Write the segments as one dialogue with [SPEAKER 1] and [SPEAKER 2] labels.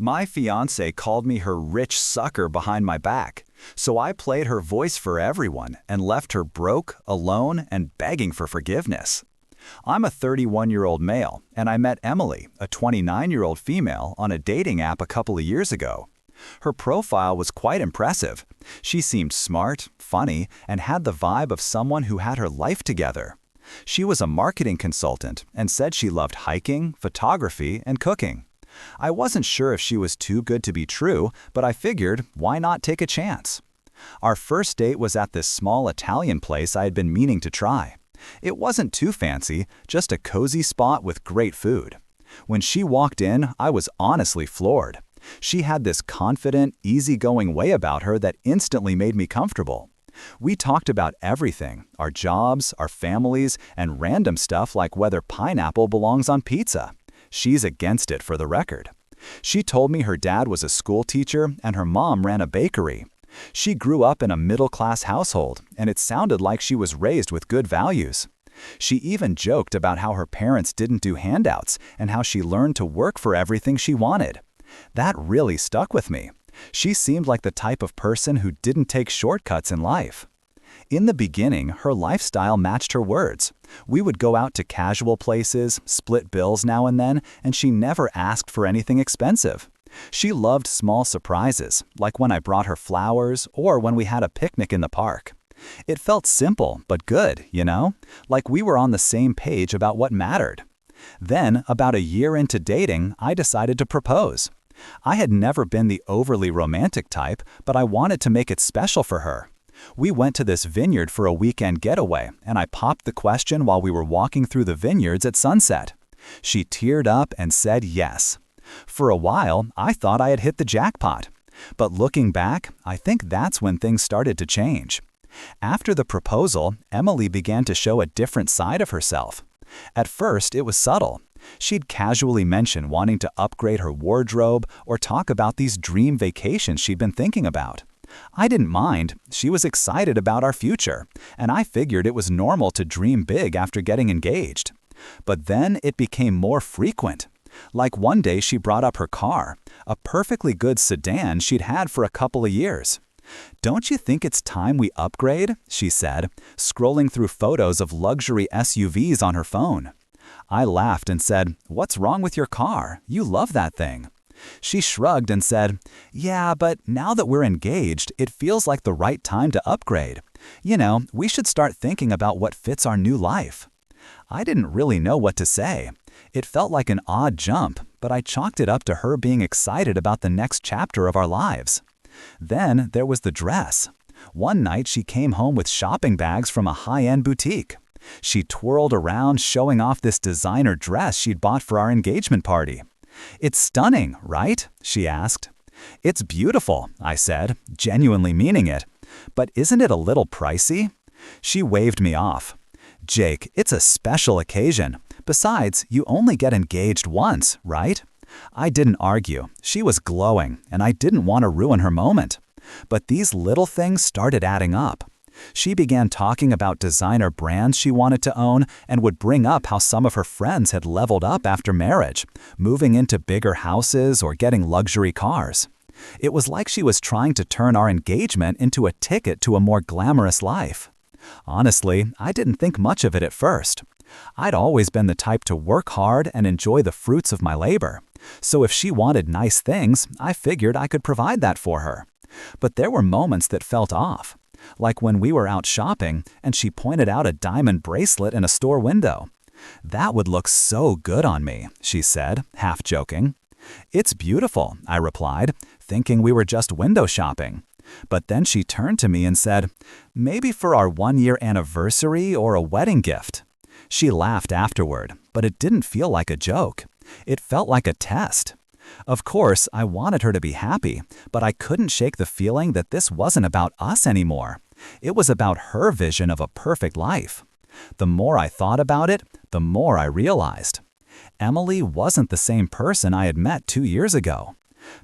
[SPEAKER 1] My fiancée called me her rich sucker behind my back, so I played her voice for everyone and left her broke, alone, and begging for forgiveness. I'm a 31-year-old male, and I met Emily, a 29-year-old female, on a dating app a couple of years ago. Her profile was quite impressive. She seemed smart, funny, and had the vibe of someone who had her life together. She was a marketing consultant and said she loved hiking, photography, and cooking. I wasn't sure if she was too good to be true, but I figured, why not take a chance? Our first date was at this small Italian place I had been meaning to try. It wasn't too fancy, just a cozy spot with great food. When she walked in, I was honestly floored. She had this confident, easygoing way about her that instantly made me comfortable. We talked about everything, our jobs, our families, and random stuff like whether pineapple belongs on pizza. She's against it, for the record. She told me her dad was a school teacher and her mom ran a bakery. She grew up in a middle-class household, and it sounded like she was raised with good values. She even joked about how her parents didn't do handouts and how she learned to work for everything she wanted. That really stuck with me. She seemed like the type of person who didn't take shortcuts in life. In the beginning, her lifestyle matched her words. We would go out to casual places, split bills now and then, and she never asked for anything expensive. She loved small surprises, like when I brought her flowers or when we had a picnic in the park. It felt simple but good, like we were on the same page about what mattered. Then, about a year into dating, I decided to propose. I had never been the overly romantic type, but I wanted to make it special for her. We went to this vineyard for a weekend getaway, and I popped the question while we were walking through the vineyards at sunset. She teared up and said yes. For a while, I thought I had hit the jackpot. But looking back, I think that's when things started to change. After the proposal, Emily began to show a different side of herself. At first, it was subtle. She'd casually mention wanting to upgrade her wardrobe or talk about these dream vacations she'd been thinking about. I didn't mind. She was excited about our future, and I figured it was normal to dream big after getting engaged. But then it became more frequent. Like one day she brought up her car, a perfectly good sedan she'd had for a couple of years. "Don't you think it's time we upgrade?" she said, scrolling through photos of luxury SUVs on her phone. I laughed and said, "What's wrong with your car? You love that thing." She shrugged and said, "Yeah, but now that we're engaged, it feels like the right time to upgrade. We should start thinking about what fits our new life." I didn't really know what to say. It felt like an odd jump, but I chalked it up to her being excited about the next chapter of our lives. Then there was the dress. One night she came home with shopping bags from a high-end boutique. She twirled around showing off this designer dress she'd bought for our engagement party. "It's stunning, right?" she asked. "It's beautiful," I said, genuinely meaning it. "But isn't it a little pricey?" She waved me off. "Jake, it's a special occasion. Besides, you only get engaged once, right?" I didn't argue. She was glowing, and I didn't want to ruin her moment. But these little things started adding up. She began talking about designer brands she wanted to own and would bring up how some of her friends had leveled up after marriage, moving into bigger houses or getting luxury cars. It was like she was trying to turn our engagement into a ticket to a more glamorous life. Honestly, I didn't think much of it at first. I'd always been the type to work hard and enjoy the fruits of my labor. So if she wanted nice things, I figured I could provide that for her. But there were moments that felt off. Like when we were out shopping and she pointed out a diamond bracelet in a store window. "That would look so good on me," she said, half joking. "It's beautiful," I replied, thinking we were just window shopping. But then she turned to me and said, "Maybe for our 1-year anniversary or a wedding gift." She laughed afterward, but it didn't feel like a joke. It felt like a test. Of course, I wanted her to be happy, but I couldn't shake the feeling that this wasn't about us anymore. It was about her vision of a perfect life. The more I thought about it, the more I realized. Emily wasn't the same person I had met 2 years ago.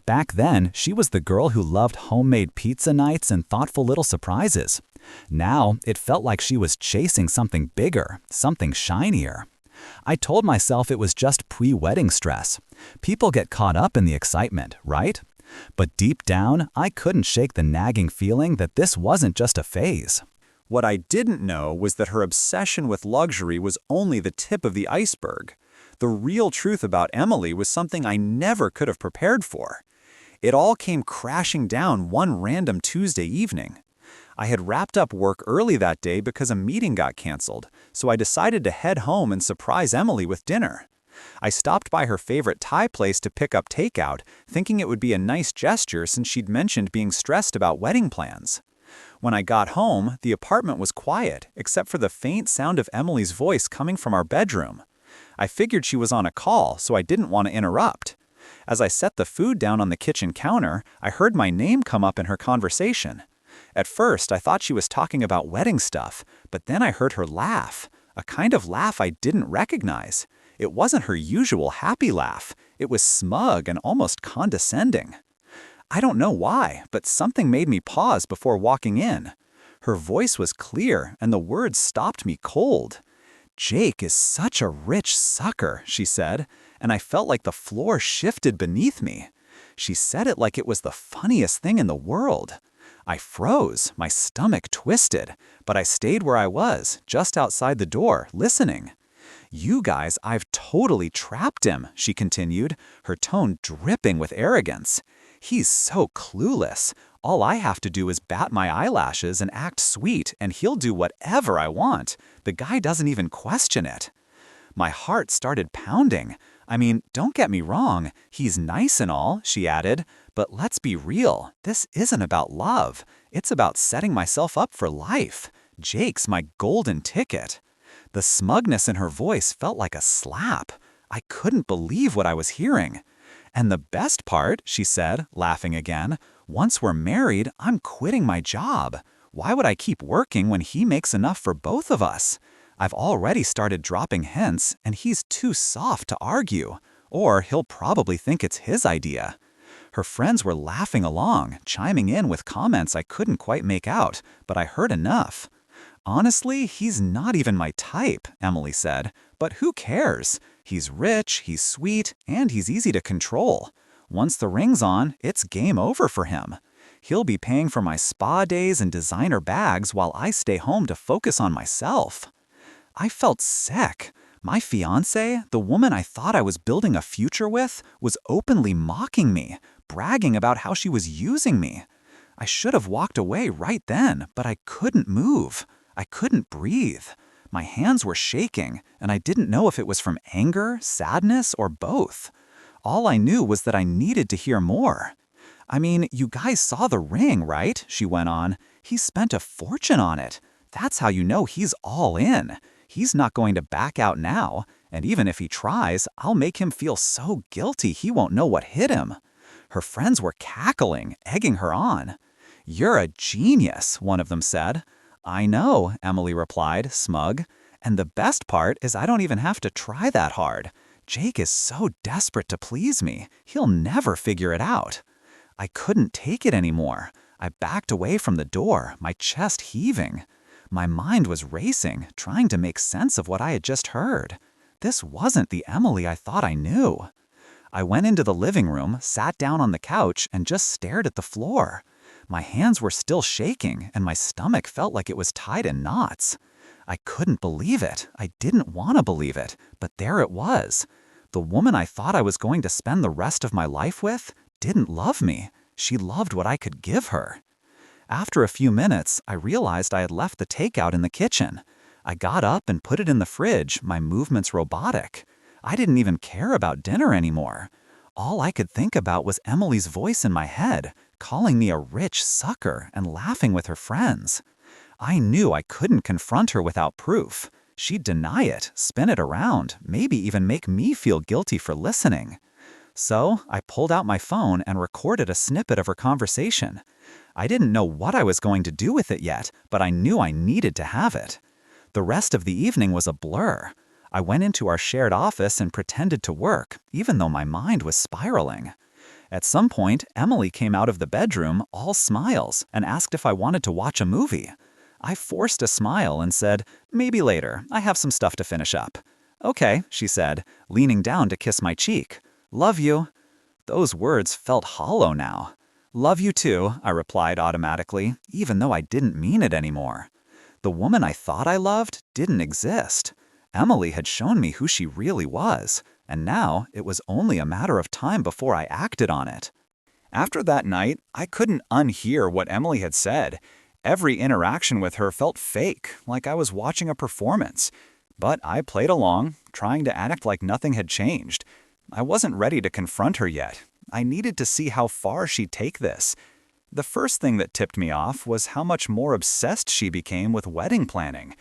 [SPEAKER 1] Back then, she was the girl who loved homemade pizza nights and thoughtful little surprises. Now, it felt like she was chasing something bigger, something shinier. I told myself it was just pre-wedding stress. People get caught up in the excitement, right? But deep down, I couldn't shake the nagging feeling that this wasn't just a phase.
[SPEAKER 2] What I didn't know was that her obsession with luxury was only the tip of the iceberg. The real truth about Emily was something I never could have prepared for. It all came crashing down one random Tuesday evening. I had wrapped up work early that day because a meeting got canceled, so I decided to head home and surprise Emily with dinner. I stopped by her favorite Thai place to pick up takeout, thinking it would be a nice gesture since she'd mentioned being stressed about wedding plans. When I got home, the apartment was quiet, except for the faint sound of Emily's voice coming from our bedroom. I figured she was on a call, so I didn't want to interrupt. As I set the food down on the kitchen counter, I heard my name come up in her conversation. At first, I thought she was talking about wedding stuff, but then I heard her laugh, a kind of laugh I didn't recognize. It wasn't her usual happy laugh. It was smug and almost condescending. I don't know why, but something made me pause before walking in. Her voice was clear, and the words stopped me cold. "Jake is such a rich sucker," she said, and I felt like the floor shifted beneath me. She said it like it was the funniest thing in the world. I froze, my stomach twisted, but I stayed where I was, just outside the door, listening. "You guys, I've totally trapped him," she continued, her tone dripping with arrogance. "He's so clueless. All I have to do is bat my eyelashes and act sweet, and he'll do whatever I want. The guy doesn't even question it." My heart started pounding. "I mean, don't get me wrong, he's nice and all," she added, "but let's be real, this isn't about love. It's about setting myself up for life. Jake's my golden ticket." The smugness in her voice felt like a slap. I couldn't believe what I was hearing. "And the best part," she said, laughing again, "once we're married, I'm quitting my job. Why would I keep working when he makes enough for both of us? I've already started dropping hints, and he's too soft to argue. Or he'll probably think it's his idea." Her friends were laughing along, chiming in with comments I couldn't quite make out, but I heard enough. "Honestly, he's not even my type," Emily said, "but who cares? He's rich, he's sweet, and he's easy to control. Once the ring's on, it's game over for him. He'll be paying for my spa days and designer bags while I stay home to focus on myself." I felt sick. My fiancée, the woman I thought I was building a future with, was openly mocking me, bragging about how she was using me. I should have walked away right then, but I couldn't move. I couldn't breathe. My hands were shaking, and I didn't know if it was from anger, sadness, or both. All I knew was that I needed to hear more. "I mean, you guys saw the ring, right?" she went on. "He spent a fortune on it. That's how you know he's all in. He's not going to back out now, and even if he tries, I'll make him feel so guilty he won't know what hit him." Her friends were cackling, egging her on. "You're a genius," one of them said. "I know," Emily replied, smug. "And the best part is I don't even have to try that hard. Jake is so desperate to please me, he'll never figure it out." I couldn't take it anymore. I backed away from the door, my chest heaving. My mind was racing, trying to make sense of what I had just heard. This wasn't the Emily I thought I knew. I went into the living room, sat down on the couch, and just stared at the floor. My hands were still shaking, and my stomach felt like it was tied in knots. I couldn't believe it. I didn't want to believe it, but there it was. The woman I thought I was going to spend the rest of my life with didn't love me. She loved what I could give her. After a few minutes, I realized I had left the takeout in the kitchen. I got up and put it in the fridge, my movements robotic. I didn't even care about dinner anymore. All I could think about was Emily's voice in my head, calling me a rich sucker and laughing with her friends. I knew I couldn't confront her without proof. She'd deny it, spin it around, maybe even make me feel guilty for listening. So I pulled out my phone and recorded a snippet of her conversation. I didn't know what I was going to do with it yet, but I knew I needed to have it. The rest of the evening was a blur. I went into our shared office and pretended to work, even though my mind was spiraling. At some point, Emily came out of the bedroom, all smiles, and asked if I wanted to watch a movie. I forced a smile and said, "Maybe later, I have some stuff to finish up." Okay, she said, leaning down to kiss my cheek. Love you. Those words felt hollow now. Love you too, I replied automatically, even though I didn't mean it anymore. The woman I thought I loved didn't exist. Emily had shown me who she really was, and now it was only a matter of time before I acted on it.
[SPEAKER 1] After that night, I couldn't unhear what Emily had said. Every interaction with her felt fake, like I was watching a performance. But I played along, trying to act like nothing had changed. I wasn't ready to confront her yet. I needed to see how far she'd take this. The first thing that tipped me off was how much more obsessed she became with wedding planning.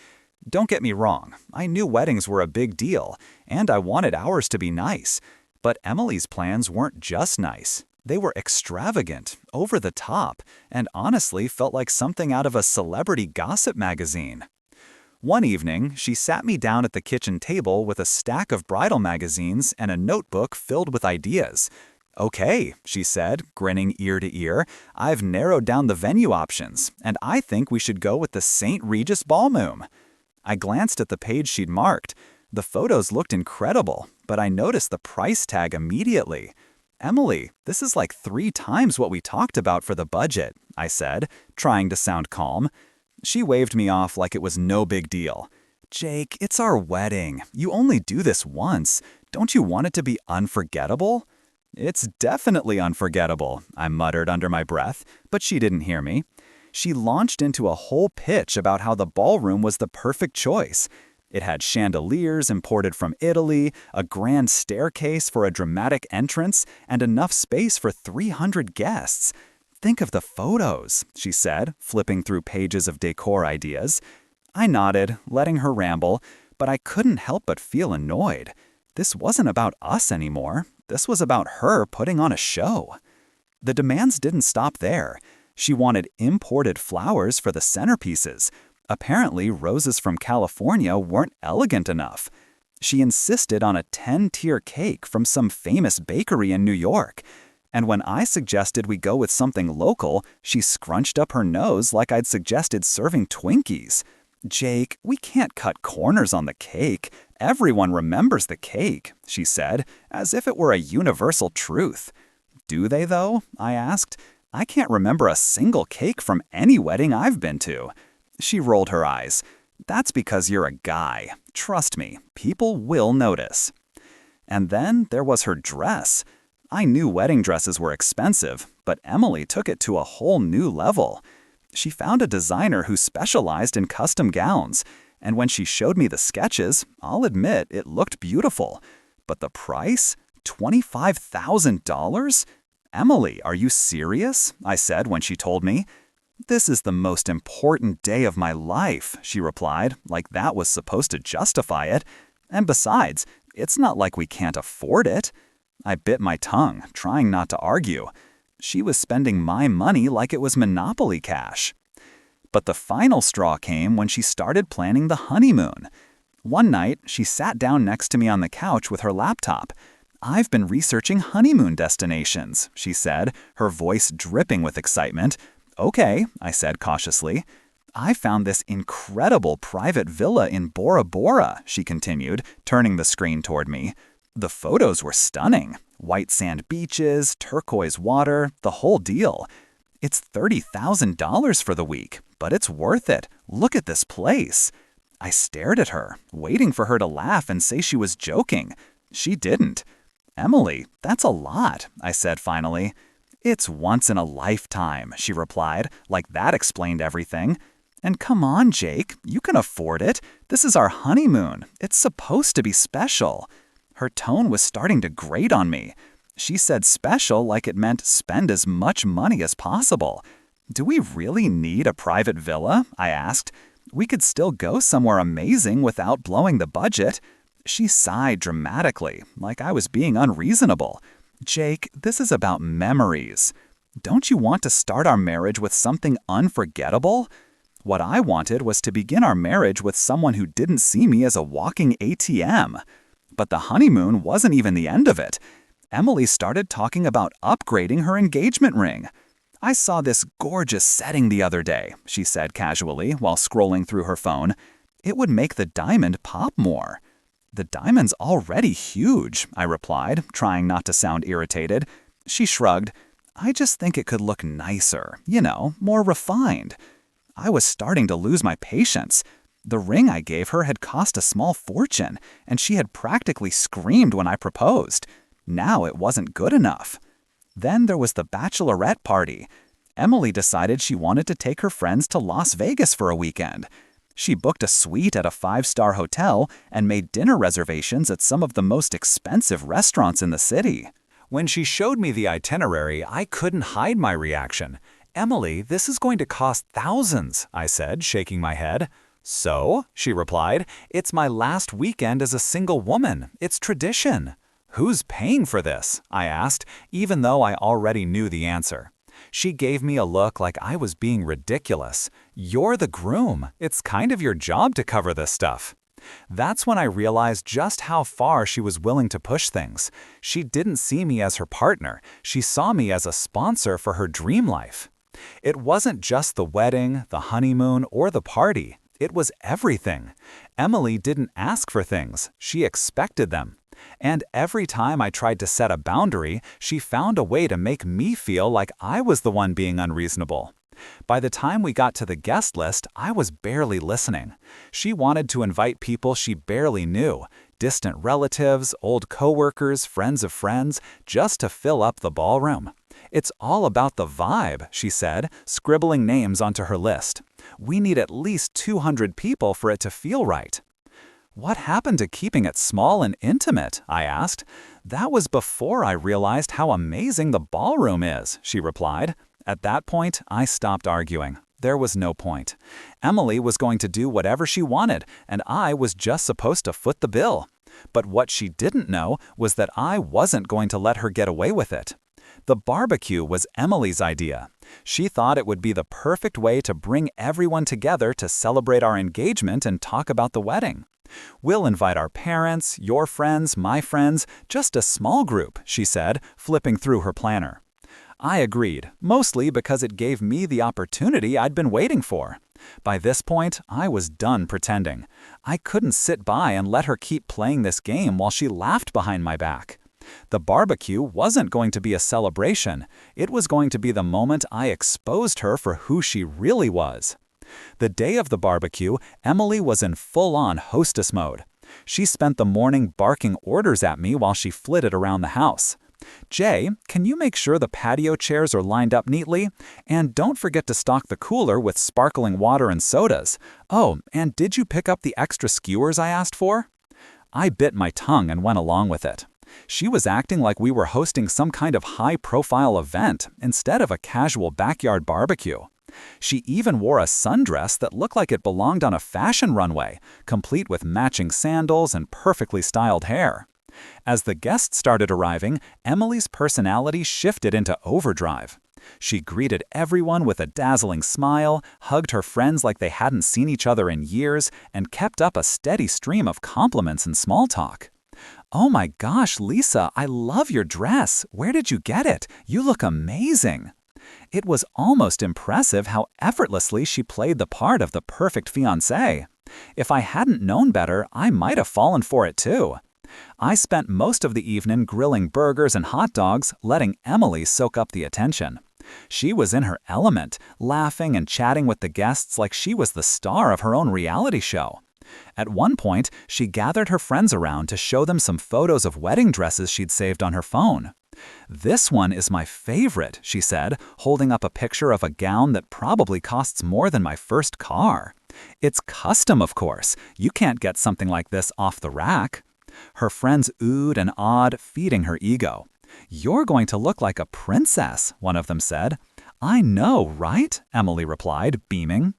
[SPEAKER 1] Don't get me wrong, I knew weddings were a big deal, and I wanted ours to be nice. But Emily's plans weren't just nice. They were extravagant, over the top, and honestly felt like something out of a celebrity gossip magazine. One evening, she sat me down at the kitchen table with a stack of bridal magazines and a notebook filled with ideas. Okay, she said, grinning ear to ear, I've narrowed down the venue options, and I think we should go with the St. Regis Ballroom. I glanced at the page she'd marked. The photos looked incredible, but I noticed the price tag immediately. Emily, this is like 3 times what we talked about for the budget, I said, trying to sound calm. She waved me off like it was no big deal. Jake, it's our wedding. You only do this once. Don't you want it to be unforgettable? It's definitely unforgettable, I muttered under my breath, but she didn't hear me. She launched into a whole pitch about how the ballroom was the perfect choice. It had chandeliers imported from Italy, a grand staircase for a dramatic entrance, and enough space for 300 guests. Think of the photos, she said, flipping through pages of decor ideas. I nodded, letting her ramble, but I couldn't help but feel annoyed. This wasn't about us anymore. This was about her putting on a show. The demands didn't stop there. She wanted imported flowers for the centerpieces. Apparently, roses from California weren't elegant enough. She insisted on a 10-tier cake from some famous bakery in New York. And when I suggested we go with something local, she scrunched up her nose like I'd suggested serving Twinkies. Jake, we can't cut corners on the cake. Everyone remembers the cake, she said, as if it were a universal truth. Do they, though? I asked. I can't remember a single cake from any wedding I've been to. She rolled her eyes. That's because you're a guy. Trust me, people will notice. And then there was her dress. I knew wedding dresses were expensive, but Emily took it to a whole new level. She found a designer who specialized in custom gowns, and when she showed me the sketches, I'll admit it looked beautiful. But the price? $25,000? Emily, are you serious? I said when she told me. This is the most important day of my life, she replied, like that was supposed to justify it. And besides, it's not like we can't afford it. I bit my tongue, trying not to argue. She was spending my money like it was Monopoly cash. But the final straw came when she started planning the honeymoon. One night, she sat down next to me on the couch with her laptop. I've been researching honeymoon destinations, she said, her voice dripping with excitement. Okay, I said cautiously. I found this incredible private villa in Bora Bora, she continued, turning the screen toward me. The photos were stunning. White sand beaches, turquoise water, the whole deal. It's $30,000 for the week, but it's worth it. Look at this place. I stared at her, waiting for her to laugh and say she was joking. She didn't. Emily, that's a lot, I said finally. It's once in a lifetime, she replied, like that explained everything. And come on, Jake, you can afford it. This is our honeymoon. It's supposed to be special. Her tone was starting to grate on me. She said special like it meant spend as much money as possible. Do we really need a private villa? I asked. We could still go somewhere amazing without blowing the budget. She sighed dramatically, like I was being unreasonable. Jake, this is about memories. Don't you want to start our marriage with something unforgettable? What I wanted was to begin our marriage with someone who didn't see me as a walking ATM. But the honeymoon wasn't even the end of it. Emily started talking about upgrading her engagement ring. I saw this gorgeous setting the other day, she said casually while scrolling through her phone. It would make the diamond pop more. "The diamond's already huge," I replied, trying not to sound irritated. She shrugged. "I just think it could look nicer, more refined." I was starting to lose my patience. The ring I gave her had cost a small fortune, and she had practically screamed when I proposed. Now it wasn't good enough. Then there was the bachelorette party. Emily decided she wanted to take her friends to Las Vegas for a weekend. She booked a suite at a 5-star hotel and made dinner reservations at some of the most expensive restaurants in the city.
[SPEAKER 2] When she showed me the itinerary, I couldn't hide my reaction. "Emily, this is going to cost thousands," I said, shaking my head. "So?" she replied. "It's my last weekend as a single woman. It's tradition." "Who's paying for this?" I asked, even though I already knew the answer. She gave me a look like I was being ridiculous. "You're the groom. It's kind of your job to cover this stuff." That's when I realized just how far she was willing to push things. She didn't see me as her partner. She saw me as a sponsor for her dream life. It wasn't just the wedding, the honeymoon, or the party. It was everything. Emily didn't ask for things. She expected them. And every time I tried to set a boundary, she found a way to make me feel like I was the one being unreasonable. By the time we got to the guest list, I was barely listening. She wanted to invite people she barely knew, distant relatives, old coworkers, friends of friends, just to fill up the ballroom. "It's all about the vibe," she said, scribbling names onto her list. "We need at least 200 people for it to feel right." "What happened to keeping it small and intimate?" I asked. "That was before I realized how amazing the ballroom is," she replied. At that point, I stopped arguing. There was no point. Emily was going to do whatever she wanted, and I was just supposed to foot the bill. But what she didn't know was that I wasn't going to let her get away with it. The barbecue was Emily's idea. She thought it would be the perfect way to bring everyone together to celebrate our engagement and talk about the wedding. "We'll invite our parents, your friends, my friends, just a small group," she said, flipping through her planner. I agreed, mostly because it gave me the opportunity I'd been waiting for. By this point, I was done pretending. I couldn't sit by and let her keep playing this game while she laughed behind my back. The barbecue wasn't going to be a celebration. It was going to be the moment I exposed her for who she really was. The day of the barbecue, Emily was in full-on hostess mode. She spent the morning barking orders at me while she flitted around the house. "Jay, can you make sure the patio chairs are lined up neatly? And don't forget to stock the cooler with sparkling water and sodas. Oh, and did you pick up the extra skewers I asked for?" I bit my tongue and went along with it. She was acting like we were hosting some kind of high-profile event instead of a casual backyard barbecue. She even wore a sundress that looked like it belonged on a fashion runway, complete with matching sandals and perfectly styled hair. As the guests started arriving, Emily's personality shifted into overdrive. She greeted everyone with a dazzling smile, hugged her friends like they hadn't seen each other in years, and kept up a steady stream of compliments and small talk. "Oh my gosh, Lisa, I love your dress. Where did you get it? You look amazing." It was almost impressive how effortlessly she played the part of the perfect fiancée. If I hadn't known better, I might have fallen for it too. I spent most of the evening grilling burgers and hot dogs, letting Emily soak up the attention. She was in her element, laughing and chatting with the guests like she was the star of her own reality show. At one point, she gathered her friends around to show them some photos of wedding dresses she'd saved on her phone. "This one is my favorite," she said, holding up a picture of a gown that probably costs more than my first car. "It's custom, of course. You can't get something like this off the rack." Her friends oohed and awed, feeding her ego. "You're going to look like a princess," one of them said. "I know, right?" Emily replied, beaming.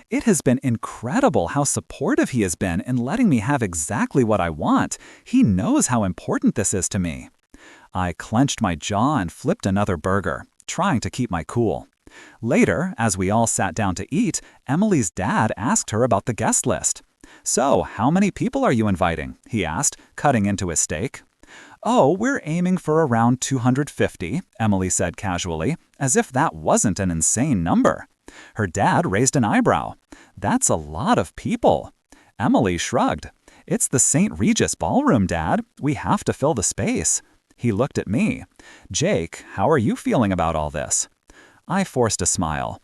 [SPEAKER 2] "It has been incredible how supportive he has been in letting me have exactly what I want. He knows how important this is to me." I clenched my jaw and flipped another burger, trying to keep my cool. Later, as we all sat down to eat, Emily's dad asked her about the guest list. "So, how many people are you inviting?" he asked, cutting into his steak. "Oh, we're aiming for around 250, Emily said casually, as if that wasn't an insane number. Her dad raised an eyebrow. "That's a lot of people." Emily shrugged.
[SPEAKER 1] It's the St. Regis Ballroom, Dad. We have to fill the space. He looked at me. Jake, how are you feeling about all this? I forced a smile.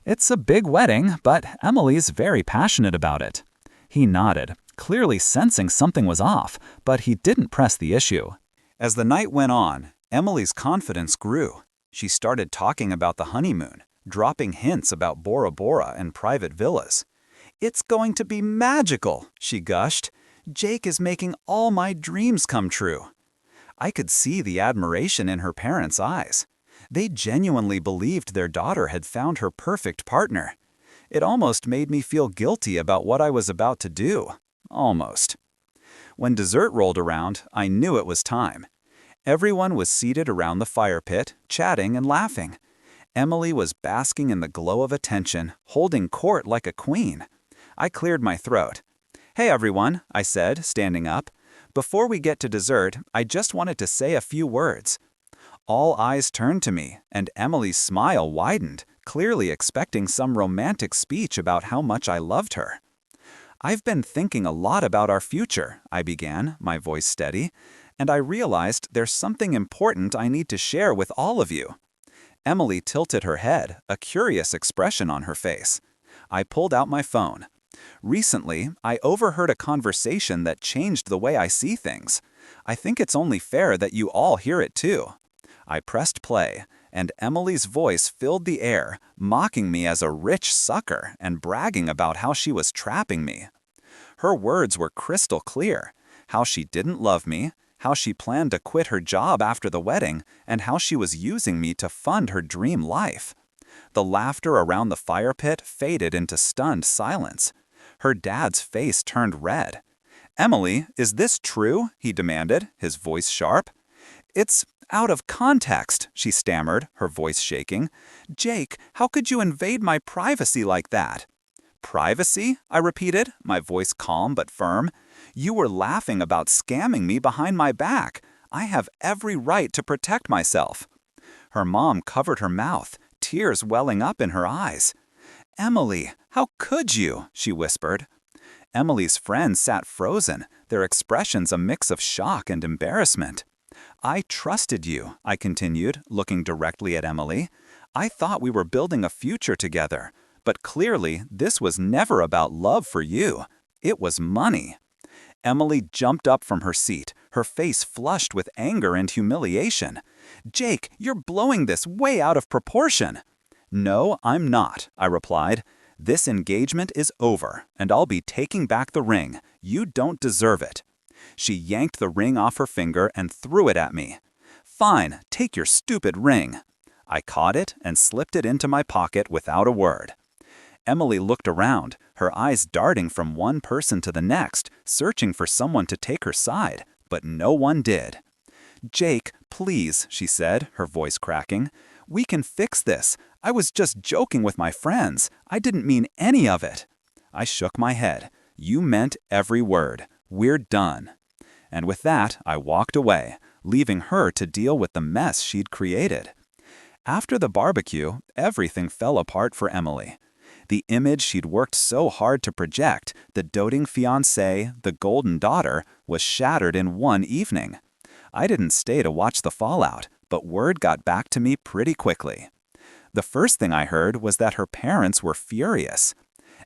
[SPEAKER 1] It's a big wedding, but Emily's very passionate about it. He nodded, clearly sensing something was off, but he didn't press the issue.
[SPEAKER 2] As the night went on, Emily's confidence grew. She started talking about the honeymoon, dropping hints about Bora Bora and private villas. "It's going to be magical," she gushed. "Jake is making all my dreams come true." I could see the admiration in her parents' eyes. They genuinely believed their daughter had found her perfect partner. It almost made me feel guilty about what I was about to do. Almost. When dessert rolled around, I knew it was time. Everyone was seated around the fire pit, chatting and laughing. Emily was basking in the glow of attention, holding court like a queen. I cleared my throat. "Hey everyone," I said, standing up. "Before we get to dessert, I just wanted to say a few words." All eyes turned to me, and Emily's smile widened, clearly expecting some romantic speech about how much I loved her. "I've been thinking a lot about our future," I began, my voice steady, "and I realized there's something important I need to share with all of you." Emily tilted her head, a curious expression on her face. I pulled out my phone. "Recently, I overheard a conversation that changed the way I see things. I think it's only fair that you all hear it too." I pressed play, and Emily's voice filled the air, mocking me as a rich sucker and bragging about how she was trapping me. Her words were crystal clear: how she didn't love me, how she planned to quit her job after the wedding, and how she was using me to fund her dream life. The laughter around the fire pit faded into stunned silence. Her dad's face turned red. "Emily, is this true?" he demanded, his voice sharp. "It's out of context," she stammered, her voice shaking. "Jake, how could you invade my privacy like that?" "Privacy?" I repeated, my voice calm but firm. "You were laughing about scamming me behind my back. I have every right to protect myself." Her mom covered her mouth, tears welling up in her eyes. "Emily, how could you?" she whispered. Emily's friends sat frozen, their expressions a mix of shock and embarrassment. "I trusted you," I continued, looking directly at Emily. "I thought we were building a future together, but clearly this was never about love for you. It was money." Emily jumped up from her seat, her face flushed with anger and humiliation. "Jake, you're blowing this way out of proportion." "No, I'm not," I replied. "This engagement is over, and I'll be taking back the ring. You don't deserve it." She yanked the ring off her finger and threw it at me. "Fine, take your stupid ring." I caught it and slipped it into my pocket without a word. Emily looked around, her eyes darting from one person to the next, searching for someone to take her side, but no one did. "Jake, please," she said, her voice cracking. "We can fix this. I was just joking with my friends. I didn't mean any of it." I shook my head. "You meant every word. We're done." And with that, I walked away, leaving her to deal with the mess she'd created. After the barbecue, everything fell apart for Emily. The image she'd worked so hard to project, the doting fiancée, the golden daughter, was shattered in one evening. I didn't stay to watch the fallout, but word got back to me pretty quickly. The first thing I heard was that her parents were furious.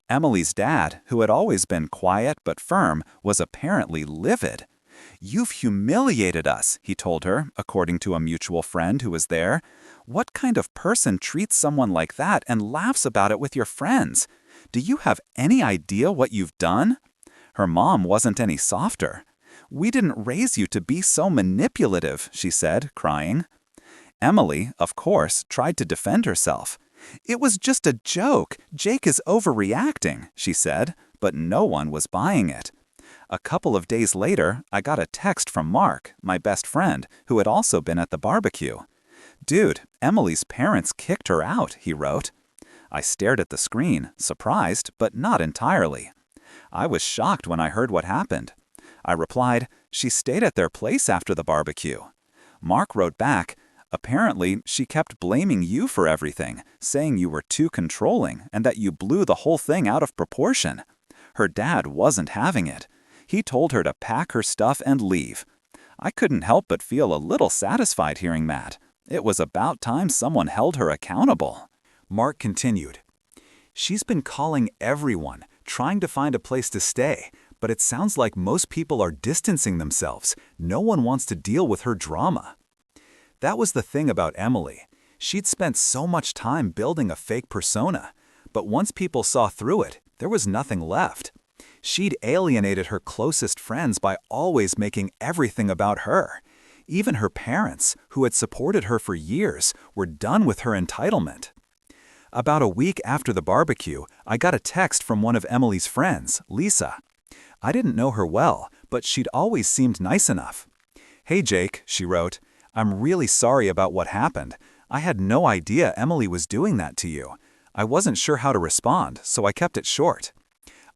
[SPEAKER 2] Emily's dad, who had always been quiet but firm, was apparently livid. "You've humiliated us," he told her, according to a mutual friend who was there. "What kind of person treats someone like that and laughs about it with your friends? Do you have any idea what you've done?" Her mom wasn't any softer. "We didn't raise you to be so manipulative," she said, crying. Emily, of course, tried to defend herself. "It was just a joke. Jake is overreacting," she said, but no one was buying it. A couple of days later, I got a text from Mark, my best friend, who had also been at the barbecue. "Dude, Emily's parents kicked her out," he wrote. I stared at the screen, surprised, but not entirely. I was shocked when I heard what happened. I replied, "She stayed at their place after the barbecue." Mark wrote back, "Apparently, she kept blaming you for everything, saying you were too controlling and that you blew the whole thing out of proportion. Her dad wasn't having it. He told her to pack her stuff and leave. I couldn't help but feel a little satisfied hearing that. It was about time someone held her accountable.
[SPEAKER 1] Mark continued. She's been calling everyone, trying to find a place to stay, but it sounds like most people are distancing themselves. No one wants to deal with her drama. That was the thing about Emily. She'd spent so much time building a fake persona, but once people saw through it, there was nothing left. She'd alienated her closest friends by always making everything about her. Even her parents, who had supported her for years, were done with her entitlement. About a week after the barbecue, I got a text from one of Emily's friends, Lisa. I didn't know her well, but she'd always seemed nice enough. "Hey Jake," she wrote, "I'm really sorry about what happened. I had no idea Emily was doing that to you. I wasn't sure how to respond, so I kept it short."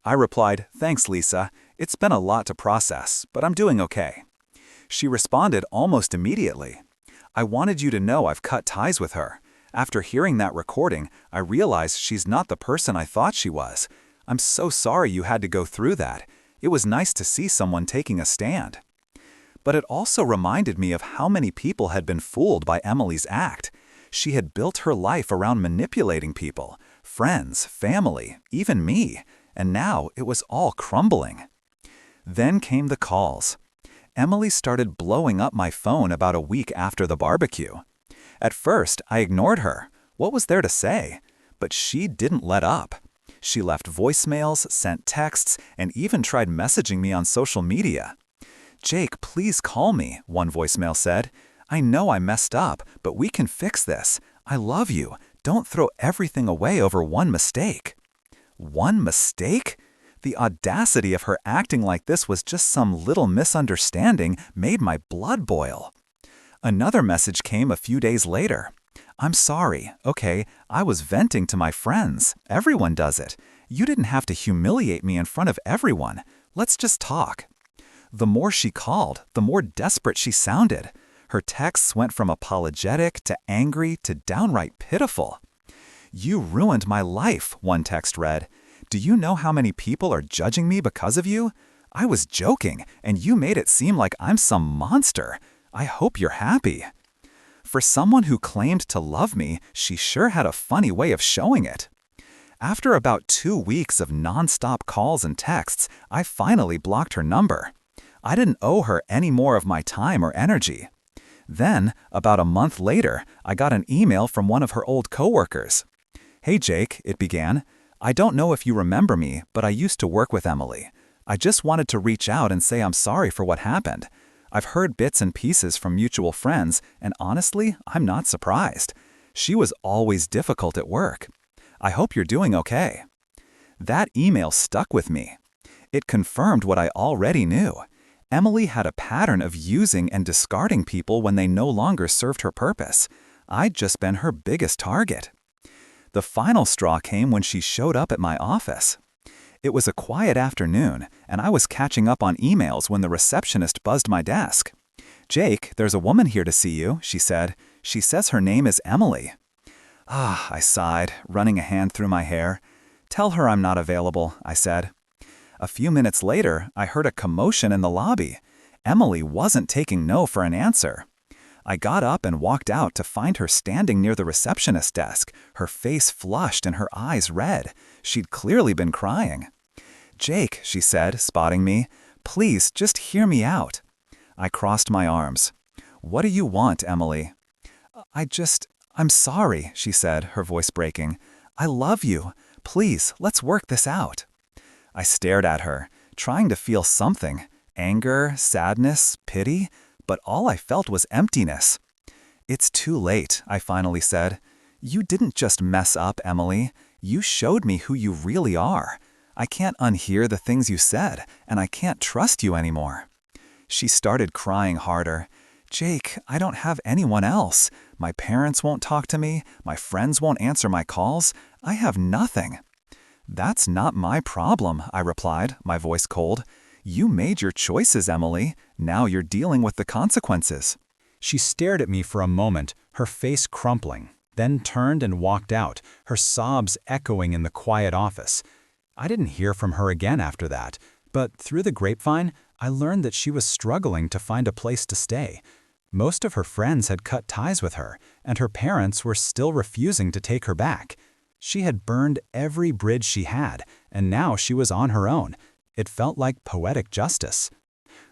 [SPEAKER 1] I replied, "Thanks, Lisa. It's been a lot to process, but I'm doing okay." She responded almost immediately. "I wanted you to know I've cut ties with her. After hearing that recording, I realized she's not the person I thought she was. I'm so sorry you had to go through that. It was nice to see someone taking a stand." But it also reminded me of how many people had been fooled by Emily's act. She had built her life around manipulating people, friends, family, even me, and now it was all crumbling. Then came the calls. Emily started blowing up my phone about a week after the barbecue. At first, I ignored her. What was there to say? But she didn't let up. She left voicemails, sent texts, and even tried messaging me on social media. "Jake, please call me," one voicemail said. "I know I messed up, but we can fix this. I love you. Don't throw everything away over one mistake." One mistake? The audacity of her acting like this was just some little misunderstanding made my blood boil. Another message came a few days later. "I'm sorry. Okay, I was venting to my friends. Everyone does it. You didn't have to humiliate me in front of everyone. Let's just talk." The more she called, the more desperate she sounded. Her texts went from apologetic to angry to downright pitiful. "You ruined my life," one text read. "Do you know how many people are judging me because of you? I was joking, and you made it seem like I'm some monster. I hope you're happy." For someone who claimed to love me, she sure had a funny way of showing it. After about 2 weeks of non-stop calls and texts, I finally blocked her number. I didn't owe her any more of my time or energy. Then, about a month later, I got an email from one of her old coworkers. "Hey Jake," it began. "I don't know if you remember me, but I used to work with Emily. I just wanted to reach out and say I'm sorry for what happened. I've heard bits and pieces from mutual friends, and honestly, I'm not surprised. She was always difficult at work. I hope you're doing okay." That email stuck with me. It confirmed what I already knew. Emily had a pattern of using and discarding people when they no longer served her purpose. I'd just been her biggest target. The final straw came when she showed up at my office. It was a quiet afternoon, and I was catching up on emails when the receptionist buzzed my desk. "Jake, there's a woman here to see you," she said. "She says her name is Emily." "Ah," I sighed, running a hand through my hair. "Tell her I'm not available," I said. A few minutes later, I heard a commotion in the lobby. Emily wasn't taking no for an answer. I got up and walked out to find her standing near the receptionist's desk, her face flushed and her eyes red. She'd clearly been crying. "Jake," she said, spotting me, "please just hear me out." I crossed my arms. "What do you want, Emily?" I'm sorry," she said, her voice breaking. "I love you. Please, let's work this out." I stared at her, trying to feel something. Anger, sadness, pity, but all I felt was emptiness. "It's too late," I finally said. "You didn't just mess up, Emily. You showed me who you really are. I can't unhear the things you said, and I can't trust you anymore." She started crying harder. "Jake, I don't have anyone else. My parents won't talk to me. My friends won't answer my calls. I have nothing." "That's not my problem," I replied, my voice cold. "You made your choices, Emily. Now you're dealing with the consequences." She stared at me for a moment, her face crumpling, then turned and walked out, her sobs echoing in the quiet office. I didn't hear from her again after that, But through the grapevine, I learned that she was struggling to find a place to stay. Most of her friends had cut ties with her, and her parents were still refusing to take her back. She had burned every bridge she had, and now she was on her own. It felt like poetic justice.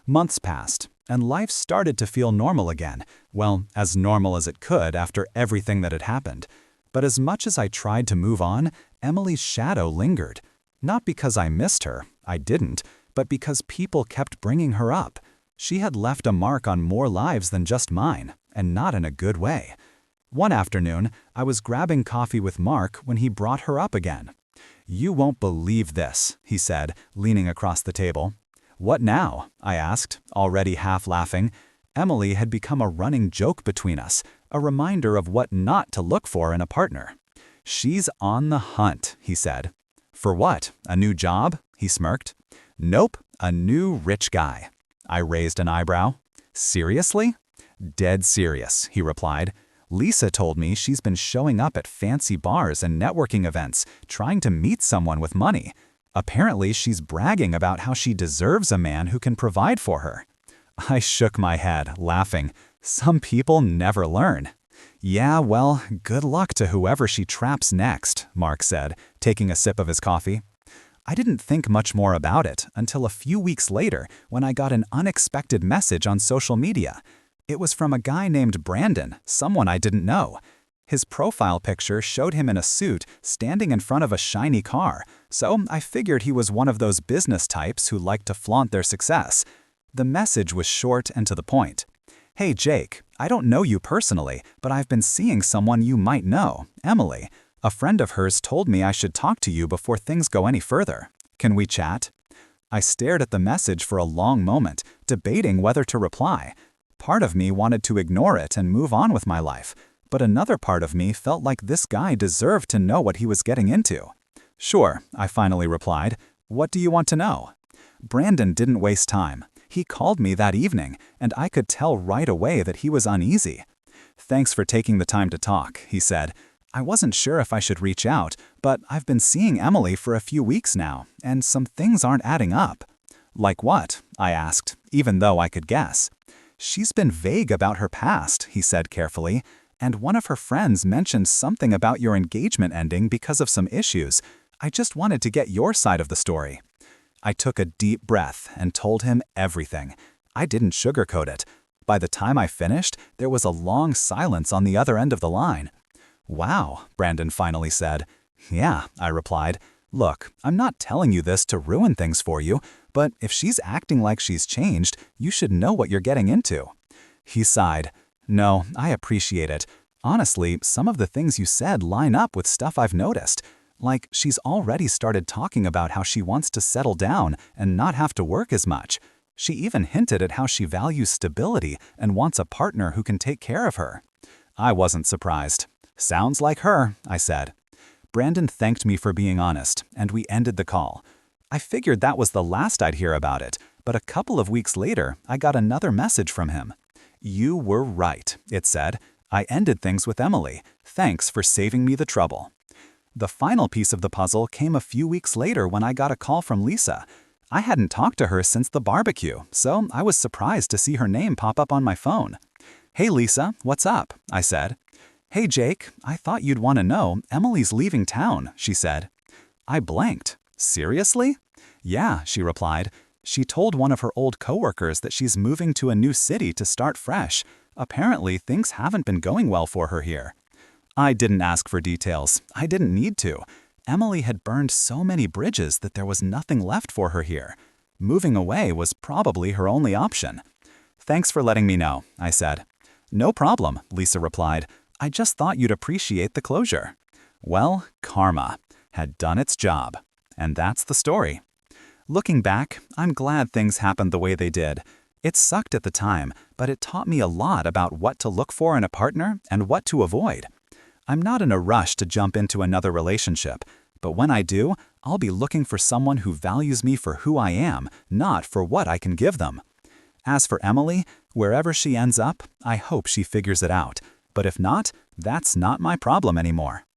[SPEAKER 1] Months passed, and life started to feel normal again. Well, as normal as it could after everything that had happened. But as much as I tried to move on, Emily's shadow lingered. Not because I missed her, I didn't, but because people kept bringing her up. She had left a mark on more lives than just mine, and not in a good way. One afternoon, I was grabbing coffee with Mark when he brought her up again. "You won't believe this," he said, leaning across the table. "What now?" I asked, already half laughing. Emily had become a running joke between us, a reminder of what not to look for in a partner. "She's on the hunt," he said. "For what? A new job?" he smirked. "Nope, a new rich guy." I raised an eyebrow. "Seriously?" "Dead serious," he replied. "Lisa told me she's been showing up at fancy bars and networking events, trying to meet someone with money. Apparently, she's bragging about how she deserves a man who can provide for her." I shook my head, laughing. Some people never learn. "Yeah, well, good luck to whoever she traps next," Mark said, taking a sip of his coffee. I didn't think much more about it until a few weeks later when I got an unexpected message on social media. It was from a guy named Brandon, someone I didn't know. His profile picture showed him in a suit standing in front of a shiny car, so I figured he was one of those business types who like to flaunt their success. The message was short and to the point. "Hey Jake, I don't know you personally, but I've been seeing someone you might know, Emily. A friend of hers told me I should talk to you before things go any further. Can we chat?" I stared at the message for a long moment, debating whether to reply. Part of me wanted to ignore it and move on with my life, but another part of me felt like this guy deserved to know what he was getting into. "Sure," I finally replied. "What do you want to know?" Brandon didn't waste time. He called me that evening, and I could tell right away that he was uneasy. "Thanks for taking the time to talk," he said. "I wasn't sure if I should reach out, but I've been seeing Emily for a few weeks now, and some things aren't adding up." "Like what?" I asked, even though I could guess. "She's been vague about her past," he said carefully, "and one of her friends mentioned something about your engagement ending because of some issues. I just wanted to get your side of the story." I took a deep breath and told him everything. I didn't sugarcoat it. By the time I finished, there was a long silence on the other end of the line. "Wow," Brandon finally said. "Yeah," I replied. "Look, I'm not telling you this to ruin things for you, but if she's acting like she's changed, you should know what you're getting into." He sighed. "No, I appreciate it. Honestly, some of the things you said line up with stuff I've noticed. Like, she's already started talking about how she wants to settle down and not have to work as much. She even hinted at how she values stability and wants a partner who can take care of her." I wasn't surprised. "Sounds like her," I said. Brandon thanked me for being honest, and we ended the call. I figured that was the last I'd hear about it, but a couple of weeks later, I got another message from him. "You were right," it said. "I ended things with Emily. Thanks for saving me the trouble." The final piece of the puzzle came a few weeks later when I got a call from Lisa. I hadn't talked to her since the barbecue, so I was surprised to see her name pop up on my phone. "Hey Lisa, what's up?" I said. "Hey Jake, I thought you'd want to know, Emily's leaving town," she said. I blanked. "Seriously?" "Yeah," she replied. "She told one of her old coworkers that she's moving to a new city to start fresh. Apparently, things haven't been going well for her here." I didn't ask for details. I didn't need to. Emily had burned so many bridges that there was nothing left for her here. Moving away was probably her only option. "Thanks for letting me know," I said. "No problem," Lisa replied. "I just thought you'd appreciate the closure." Well, karma had done its job. And that's the story. Looking back, I'm glad things happened the way they did. It sucked at the time, but it taught me a lot about what to look for in a partner and what to avoid. I'm not in a rush to jump into another relationship, but when I do, I'll be looking for someone who values me for who I am, not for what I can give them. As for Emily, wherever she ends up, I hope she figures it out. But if not, that's not my problem anymore.